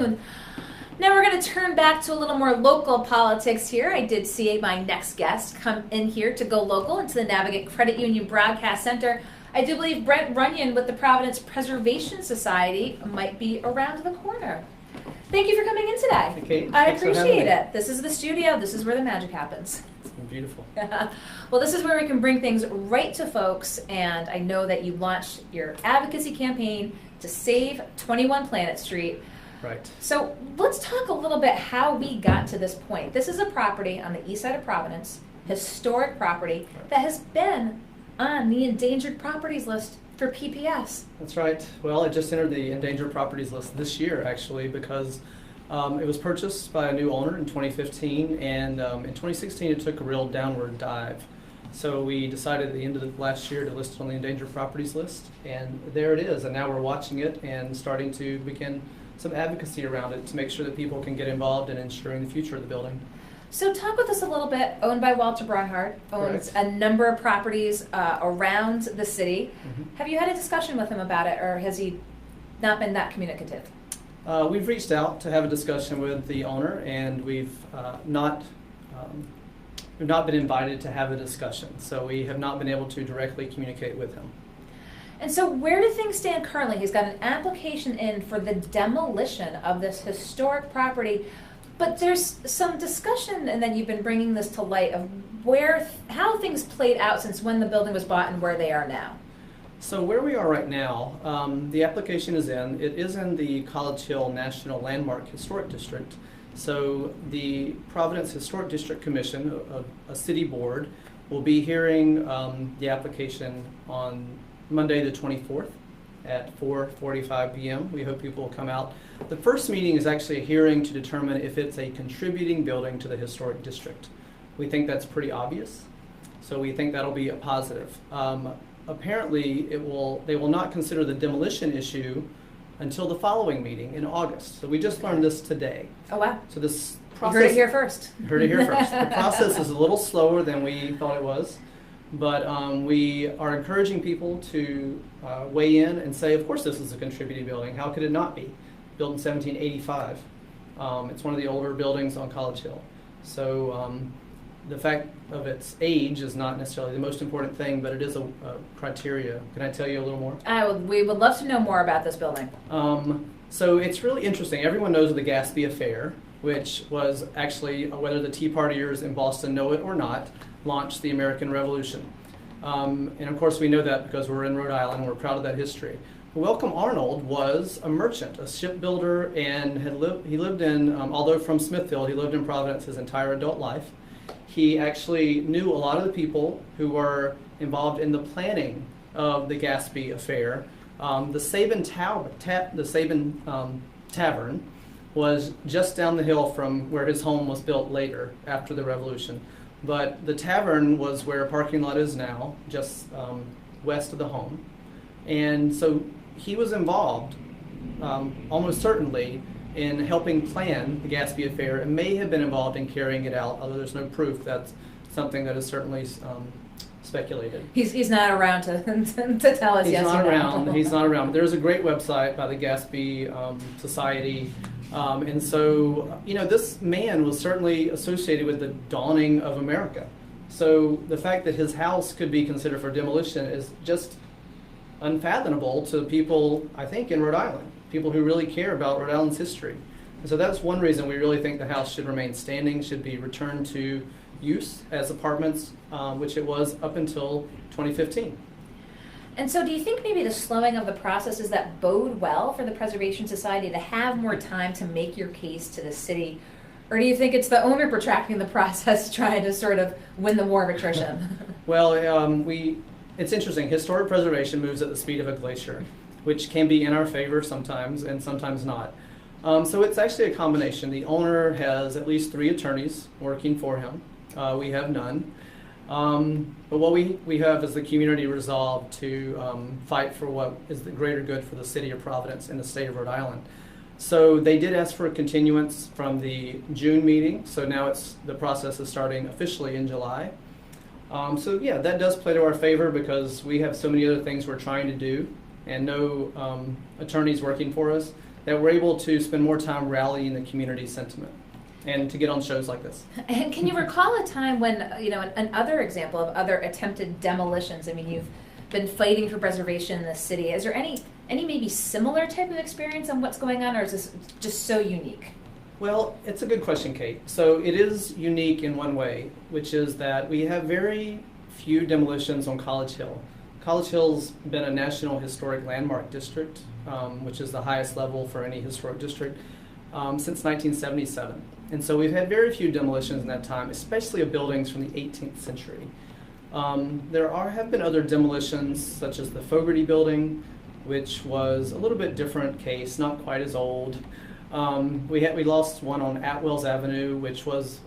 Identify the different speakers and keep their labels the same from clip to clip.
Speaker 1: Now we're going to turn back to a little more local politics here. I did see my next guest come in here to go local into the Navigate Credit Union Broadcast Center. I do believe Brent Runyon with the Providence Preservation Society might be around the corner. Thank you for coming in today.
Speaker 2: Hey, Kate.
Speaker 1: I
Speaker 2: Thanks for having
Speaker 1: appreciate
Speaker 2: me.
Speaker 1: it. This is the studio. This is where the magic happens.
Speaker 2: It's been beautiful.
Speaker 1: Well, this is where we can bring things right to folks, and I know that you launched your advocacy campaign to save 21 Planet Street.
Speaker 2: Right.
Speaker 1: So let's talk a little bit how we got to this point. This is a property on the east side of Providence, historic property that has been on the endangered properties list for PPS.
Speaker 2: That's right. Well, it just entered the endangered properties list this year, actually, because it was purchased by a new owner in 2015, and in 2016 it took a real downward dive. So we decided at the end of the last year to list it on the endangered properties list, and there it is. And now we're watching it and starting to begin some advocacy around it to make sure that people can get involved in ensuring the future of the building.
Speaker 1: So talk with us a little bit. Owned by Walter Bronhardt, owns
Speaker 2: Correct.
Speaker 1: a number of properties around the city.
Speaker 2: Mm-hmm.
Speaker 1: Have you had a discussion with him about it, or has he not been that communicative?
Speaker 2: We've reached out to have a discussion with the owner, and we've not been invited to have a discussion. So we have not been able to directly communicate with him.
Speaker 1: And so where do things stand currently? He's got an application in for the demolition of this historic property, but there's some discussion, and then you've been bringing this to light, of how things played out since when the building was bought and where they are now.
Speaker 2: So where we are right now, the application is in. It is in the College Hill National Landmark Historic District. So the Providence Historic District Commission, a city board, will be hearing the application on Monday the 24th at 4:45 p.m. We hope people will come out. The first meeting is actually a hearing to determine if it's a contributing building to the historic district. We think that's pretty obvious, so we think that'll be a positive. Apparently, they will not consider the demolition issue until the following meeting in August. So we just learned this today.
Speaker 1: Oh, wow.
Speaker 2: So this
Speaker 1: You
Speaker 2: process...
Speaker 1: heard it here first.
Speaker 2: Heard it here first. The process is a little slower than we thought it was, but we are encouraging people to weigh in and say, of course this is a contributing building. How could it not be? Built in 1785. It's one of the older buildings on College Hill. So the fact of its age is not necessarily the most important thing, but it is a criteria. Can I tell you a little more?
Speaker 1: We would love to know more about this building.
Speaker 2: So it's really interesting. Everyone knows of the Gatsby Affair, which was actually, whether the Tea Partiers in Boston know it or not, launched the American Revolution. And of course we know that because we're in Rhode Island and we're proud of that history. Welcome Arnold was a merchant, a shipbuilder, and he lived in, although from Smithfield, he lived in Providence his entire adult life. He actually knew a lot of the people who were involved in the planning of the Gatsby Affair. The Sabin Tavern was just down the hill from where his home was built later after the Revolution. But the tavern was where a parking lot is now, just west of the home. And so he was involved, almost certainly, in helping plan the Gatsby Affair, and may have been involved in carrying it out, although there's no proof. That's something that is certainly speculated.
Speaker 1: He's not around to tell us.
Speaker 2: He's
Speaker 1: yes
Speaker 2: not
Speaker 1: or no.
Speaker 2: around. He's not around. There's a great website by the Gatsby Society. And so, this man was certainly associated with the dawning of America. So the fact that his house could be considered for demolition is just unfathomable to people, I think, in Rhode Island, people who really care about Rhode Island's history. And so that's one reason we really think the house should remain standing, should be returned to use as apartments, which it was up until 2015.
Speaker 1: And so do you think maybe the slowing of the process, is that bode well for the Preservation Society to have more time to make your case to the city? Or do you think it's the owner protracting the process, trying to sort of win the war of attrition?
Speaker 2: Well, it's interesting. Historic preservation moves at the speed of a glacier, which can be in our favor sometimes and sometimes not. So it's actually a combination. The owner has at least 3 attorneys working for him. We have none. But what we have is the community resolve to fight for what is the greater good for the city of Providence and the state of Rhode Island. So they did ask for a continuance from the June meeting, so now the process is starting officially in July. So yeah, that does play to our favor because we have so many other things we're trying to do and no attorneys working for us. that we're able to spend more time rallying the community sentiment and to get on shows like this.
Speaker 1: And can you recall a time when, another example of other attempted demolitions? I mean, you've been fighting for preservation in the city. Is there any maybe similar type of experience on what's going on, or is this just so unique?
Speaker 2: Well, it's a good question, Kate. So it is unique in one way, which is that we have very few demolitions on College Hill. College Hill's been a National Historic Landmark District, which is the highest level for any historic district, since 1977. And so we've had very few demolitions in that time, especially of buildings from the 18th century. There have been other demolitions, such as the Fogarty building, which was a little bit different case, not quite as old. We lost one on Atwells Avenue, which was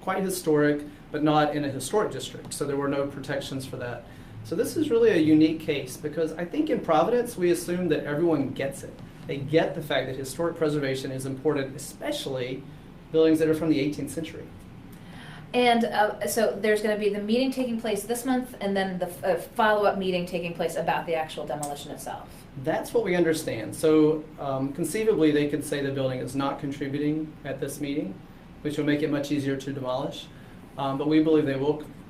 Speaker 2: quite historic, but not in a historic district, so there were no protections for that. So this is really a unique case because I think in Providence we assume that everyone gets it. They get the fact that historic preservation is important, especially buildings that are from the 18th century.
Speaker 1: And so there's going to be the meeting taking place this month, and then the follow-up meeting taking place about the actual demolition itself.
Speaker 2: That's what we understand. So conceivably they could say the building is not contributing at this meeting, which will make it much easier to demolish. But we believe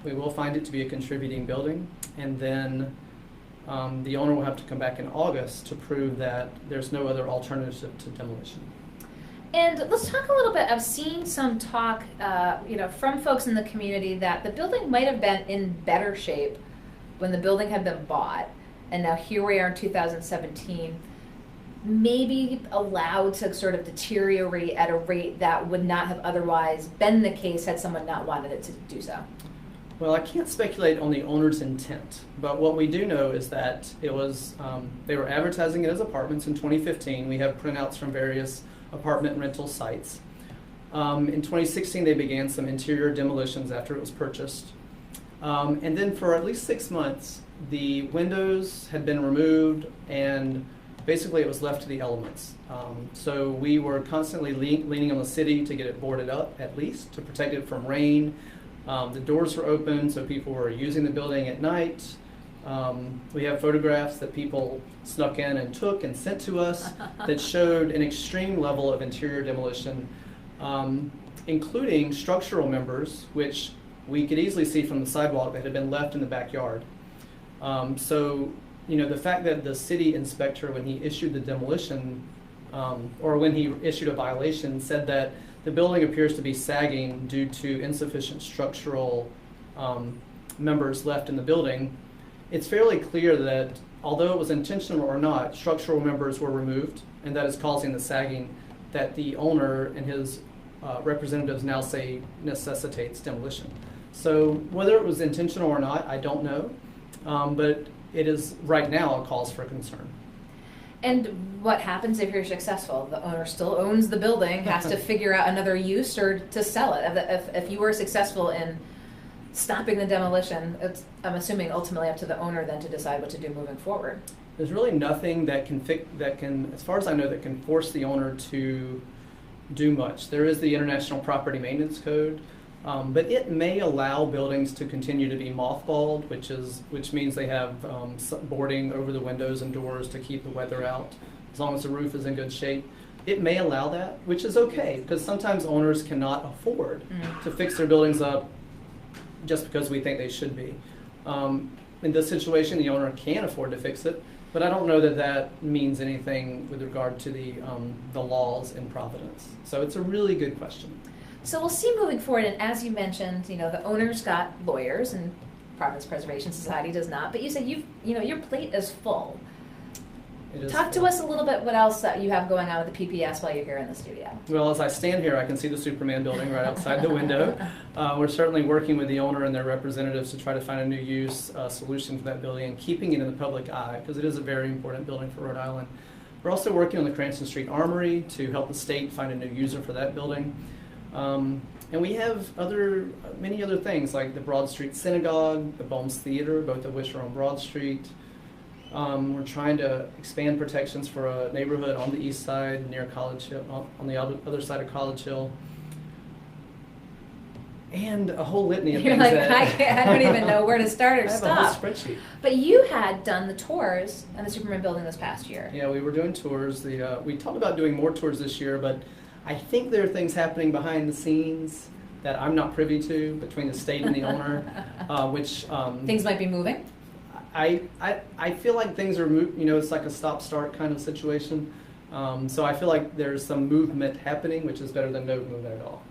Speaker 2: we will find it to be a contributing building, and then the owner will have to come back in August to prove that there's no other alternative to demolition.
Speaker 1: And let's talk a little bit. I've seen some talk, from folks in the community that the building might have been in better shape when the building had been bought, and now here we are in 2017, maybe allowed to sort of deteriorate at a rate that would not have otherwise been the case had someone not wanted it to do so.
Speaker 2: Well, I can't speculate on the owner's intent, but what we do know is that it was they were advertising it as apartments in 2015. We have printouts from various apartment rental sites. In 2016, they began some interior demolitions after it was purchased. And then for at least 6 months, the windows had been removed and basically it was left to the elements. So we were constantly leaning on the city to get it boarded up, at least, to protect it from rain. The doors were open, so people were using the building at night. We have photographs that people snuck in and took and sent to us that showed an extreme level of interior demolition, including structural members, which we could easily see from the sidewalk that had been left in the backyard. So, the fact that the city inspector, when he issued the demolition, or when he issued a violation, said that the building appears to be sagging due to insufficient structural members left in the building, it's fairly clear that although it was intentional or not, structural members were removed, and that is causing the sagging that the owner and his representatives now say necessitates demolition. So whether it was intentional or not, I don't know, but it is right now a cause for concern.
Speaker 1: And what happens if you're successful? The owner still owns the building, has to figure out another use or to sell it. If you were successful in stopping the demolition, it's, I'm assuming, ultimately up to the owner then to decide what to do moving forward.
Speaker 2: There's really nothing that can, as far as I know, that can force the owner to do much. There is the International Property Maintenance Code, but it may allow buildings to continue to be mothballed, which means they have boarding over the windows and doors to keep the weather out, as long as the roof is in good shape. It may allow that, which is okay, because sometimes owners cannot afford to fix their buildings up just because we think they should be. In this situation, the owner can afford to fix it, but I don't know that that means anything with regard to the laws in Providence. So it's a really good question.
Speaker 1: So we'll see moving forward, and as you mentioned, the owner's got lawyers, and Providence Preservation Society does not. But you said your plate is full. Talk to us a little bit what else you have going on with the PPS while you're here in the studio.
Speaker 2: Well, as I stand here, I can see the Superman building right outside the window. We're certainly working with the owner and their representatives to try to find a new use solution for that building and keeping it in the public eye, because it is a very important building for Rhode Island. We're also working on the Cranston Street Armory to help the state find a new user for that building. And we have many other things like the Broad Street Synagogue, the Bohm's Theater, both of which are on Broad Street. We're trying to expand protections for a neighborhood on the east side near College Hill, on the other side of College Hill. and a whole litany of
Speaker 1: You're
Speaker 2: things
Speaker 1: like,
Speaker 2: that
Speaker 1: I don't even know where to start or
Speaker 2: I have
Speaker 1: stop.
Speaker 2: a whole spreadsheet.
Speaker 1: But you had done the tours in the Superman building this past year.
Speaker 2: Yeah, we were doing tours. We talked about doing more tours this year, but I think there are things happening behind the scenes that I'm not privy to between the state and the owner, which
Speaker 1: Things might be moving.
Speaker 2: I feel like things are it's like a stop-start kind of situation. So I feel like there's some movement happening, which is better than no movement at all.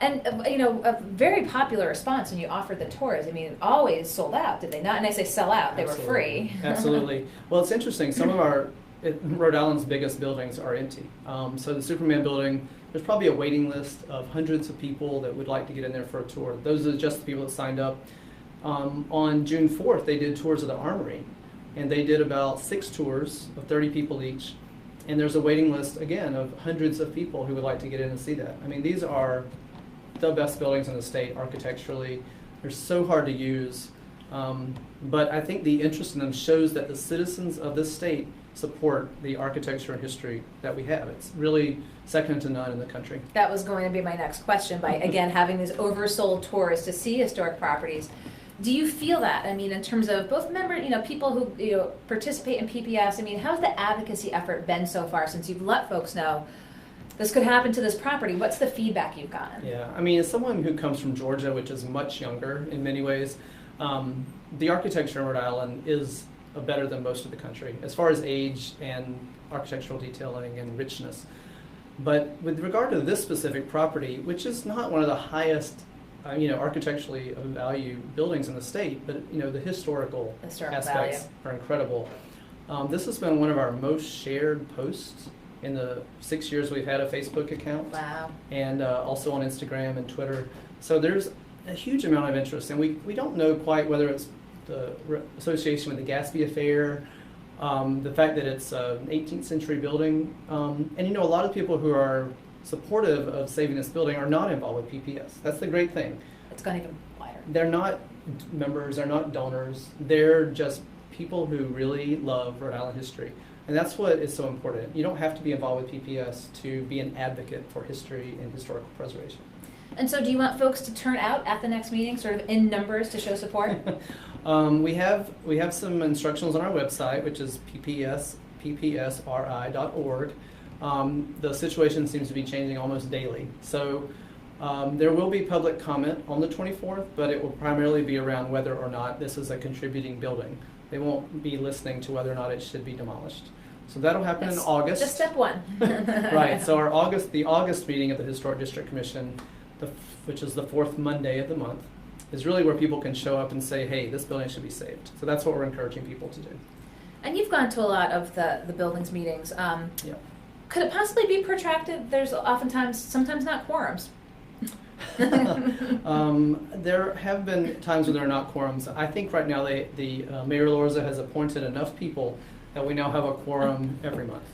Speaker 1: And, a very popular response when you offered the tours. I mean, always sold out, did they not? And I say sell out, they
Speaker 2: Absolutely.
Speaker 1: were free.
Speaker 2: Absolutely. Well, it's interesting. Some of Rhode Island's biggest buildings are empty. So the Superman building, there's probably a waiting list of hundreds of people that would like to get in there for a tour. Those are just the people that signed up. On June 4th, they did tours of the Armory, and they did about 6 tours of 30 people each. And there's a waiting list, again, of hundreds of people who would like to get in and see that. I mean, these are the best buildings in the state architecturally. They're so hard to use. But I think the interest in them shows that the citizens of this state support the architecture and history that we have. It's really second to none in the country.
Speaker 1: That was going to be my next question by, again, having these oversold tours to see historic properties. Do you feel that? I mean, in terms of both people who participate in PPS, I mean, how's the advocacy effort been so far since you've let folks know this could happen to this property? What's the feedback you've gotten?
Speaker 2: Yeah, I mean, as someone who comes from Georgia, which is much younger in many ways, the architecture in Rhode Island is better than most of the country as far as age and architectural detailing and richness. But with regard to this specific property, which is not one of the highest architecturally of value buildings in the state, but the historical aspects
Speaker 1: value
Speaker 2: are incredible. This has been one of our most shared posts in the 6 years we've had a Facebook account.
Speaker 1: Wow.
Speaker 2: And also on Instagram and Twitter. So there's a huge amount of interest, and we don't know quite whether it's the association with the Gatsby affair, the fact that it's an 18th century building, and a lot of people who are supportive of saving this building are not involved with PPS. That's the great thing.
Speaker 1: It's gone even wider.
Speaker 2: They're not members, they're not donors, they're just people who really love Rhode Island history. And that's what is so important. You don't have to be involved with PPS to be an advocate for history and historical preservation.
Speaker 1: And so do you want folks to turn out at the next meeting, sort of in numbers, to show support?
Speaker 2: We have some instructions on our website, which is ppsri.org. The situation seems to be changing almost daily. So there will be public comment on the 24th, but it will primarily be around whether or not this is a contributing building. They won't be listening to whether or not it should be demolished. So that'll happen in August.
Speaker 1: Just step one.
Speaker 2: Right. So the August meeting of the Historic District Commission, which is the 4th Monday of the month, is really where people can show up and say, hey, this building should be saved. So that's what we're encouraging people to do.
Speaker 1: And you've gone to a lot of the buildings meetings.
Speaker 2: Yeah.
Speaker 1: Could it possibly be protracted? There's sometimes not quorums.
Speaker 2: There have been times when there are not quorums. I think right now the Mayor Lorza has appointed enough people that we now have a quorum every month.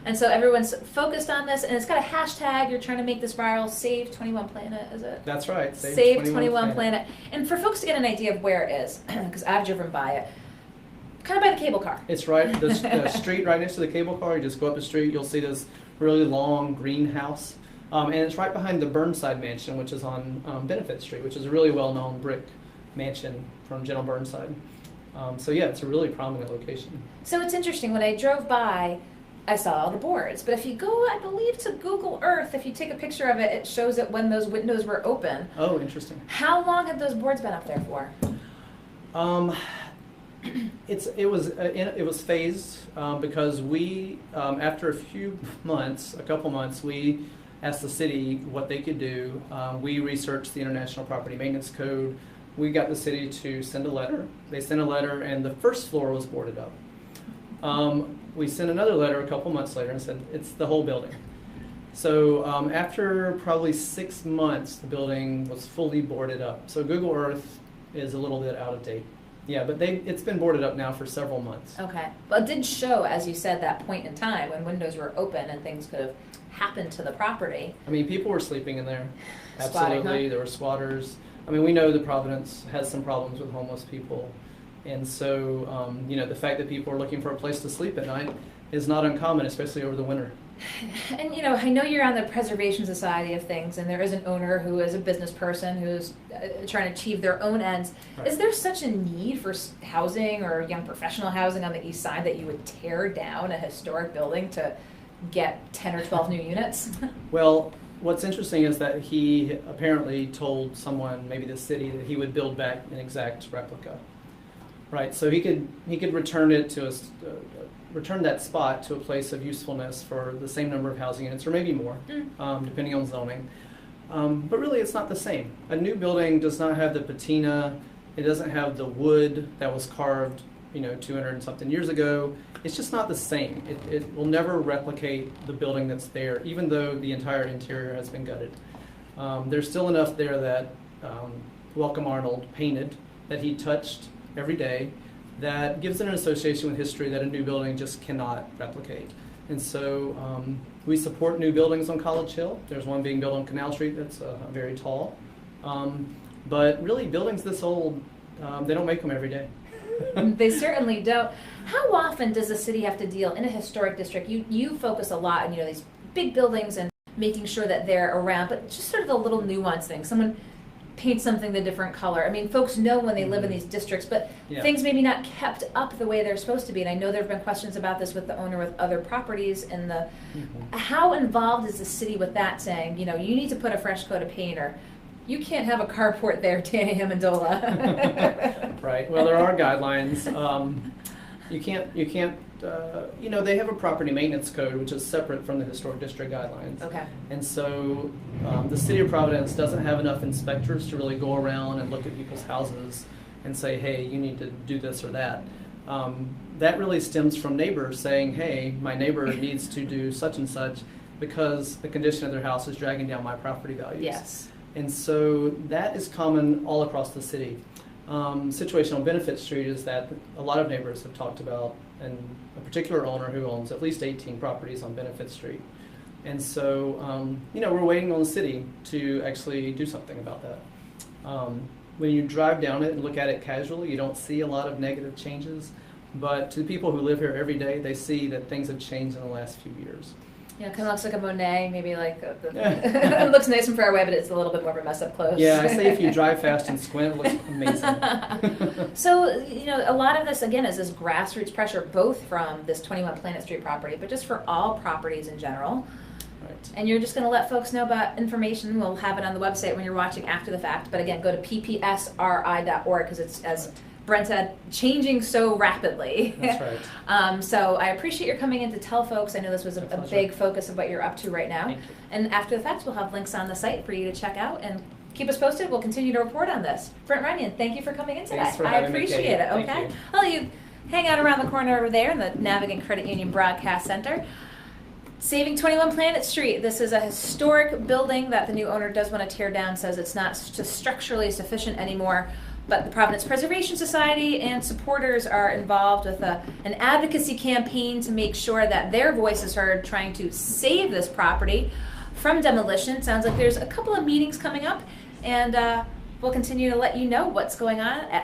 Speaker 1: And so everyone's focused on this, and it's got a hashtag. You're trying to make this viral. Save 21 Planet, is it?
Speaker 2: That's right.
Speaker 1: Save 21 Planet. And for folks to get an idea of where it is, because I've driven by it, kind of by the cable car.
Speaker 2: It's right, the street right next to the cable car. You just go up the street, you'll see this really long greenhouse. And it's right behind the Burnside Mansion, which is on Benefit Street, which is a really well-known brick mansion from General Burnside. So yeah, it's a really prominent location.
Speaker 1: So it's interesting. When I drove by, I saw all the boards. But if you go, I believe, to Google Earth, if you take a picture of it, it shows it when those windows were open.
Speaker 2: Oh, interesting.
Speaker 1: How long have those boards been up there for?
Speaker 2: It was phased because we, after a couple months, we asked the city what they could do. We researched the International Property Maintenance Code. We got the city to send a letter. They sent a letter, and the first floor was boarded up. We sent another letter a couple months later and said it's the whole building. So after probably 6 months, the building was fully boarded up. So Google Earth is a little bit out of date. Yeah, but it's been boarded up now for several months.
Speaker 1: Okay. Well, it did show, as you said, that point in time when windows were open and things could have happened to the property.
Speaker 2: I mean, people were sleeping in there.
Speaker 1: Squatting,
Speaker 2: Absolutely.
Speaker 1: huh?
Speaker 2: There were squatters. I mean, we know that Providence has some problems with homeless people. And so, the fact that people are looking for a place to sleep at night is not uncommon, especially over the winter.
Speaker 1: And I know you're on the Preservation Society of things, and there is an owner who is a business person who's trying to achieve their own ends.
Speaker 2: Right.
Speaker 1: Is there such a need for housing or young professional housing on the east side that you would tear down a historic building to get 10 or 12 new units?
Speaker 2: Well, what's interesting is that he apparently told someone, maybe the city, that he would build back an exact replica. Right, so he could return it to return that spot to a place of usefulness for the same number of housing units, or maybe more, depending on zoning. But really, it's not the same. A new building does not have the patina. It doesn't have the wood that was carved, 200 and something years ago. It's just not the same. It will never replicate the building that's there, even though the entire interior has been gutted. There's still enough there that Welcome Arnold painted, that he touched every day, that gives it an association with history that a new building just cannot replicate. And so we support new buildings on College Hill. There's one being built on Canal Street that's very tall. But really, buildings this old, they don't make them every day.
Speaker 1: They certainly don't. How often does the city have to deal in a historic district? You focus a lot on these big buildings and making sure that they're around, but just sort of the little nuanced things. Someone paint something the different color. I mean, folks know when they live in these districts, but things maybe not kept up the way they're supposed to be. And I know there have been questions about this with the owner with other properties. And how involved is the city with that, saying, you need to put a fresh coat of paint, or you can't have a carport there, Danny Amendola.
Speaker 2: Right. Well, there are guidelines. You can't. They have a property maintenance code, which is separate from the historic district guidelines.
Speaker 1: Okay.
Speaker 2: And so the city of Providence doesn't have enough inspectors to really go around and look at people's houses and say, hey, you need to do this or that. That really stems from neighbors saying, hey, my neighbor needs to do such and such because the condition of their house is dragging down my property values.
Speaker 1: Yes.
Speaker 2: And so that is common all across the city. Situation on Benefit Street is that a lot of neighbors have talked about, and a particular owner who owns at least 18 properties on Benefit Street. And so, we're waiting on the city to actually do something about that. When you drive down it and look at it casually, you don't see a lot of negative changes. But to the people who live here every day, they see that things have changed in the last few years.
Speaker 1: Yeah, it kind of looks like a Monet, maybe like it looks nice from far away, but it's a little bit more of a mess up close.
Speaker 2: Yeah, I say if you drive fast and squint, it looks amazing.
Speaker 1: So, a lot of this, again, is this grassroots pressure, both from this 21 Planet Street property, but just for all properties in general.
Speaker 2: Right.
Speaker 1: And you're just going to let folks know about information. We'll have it on the website when you're watching after the fact. But again, go to ppsri.org because it's, as Brent said, changing so rapidly.
Speaker 2: That's right.
Speaker 1: So I appreciate your coming in to tell folks. I know this was a big focus of what you're up to right now.
Speaker 2: Thank you.
Speaker 1: And after the fact, we'll have links on the site for you to check out and keep us posted. We'll continue to report on this. Brent Runyon, thank you for coming in today.
Speaker 2: Thanks for
Speaker 1: I
Speaker 2: having me,
Speaker 1: appreciate
Speaker 2: Katie.
Speaker 1: it. Okay.
Speaker 2: Thank you.
Speaker 1: Well, you hang out around the corner over there in the Navigant Credit Union Broadcast Center. Saving 21 Planet Street. This is a historic building that the new owner does want to tear down, says it's not just structurally sufficient anymore. But the Providence Preservation Society and supporters are involved with an advocacy campaign to make sure that their voice is heard, trying to save this property from demolition. Sounds like there's a couple of meetings coming up, and we'll continue to let you know what's going on at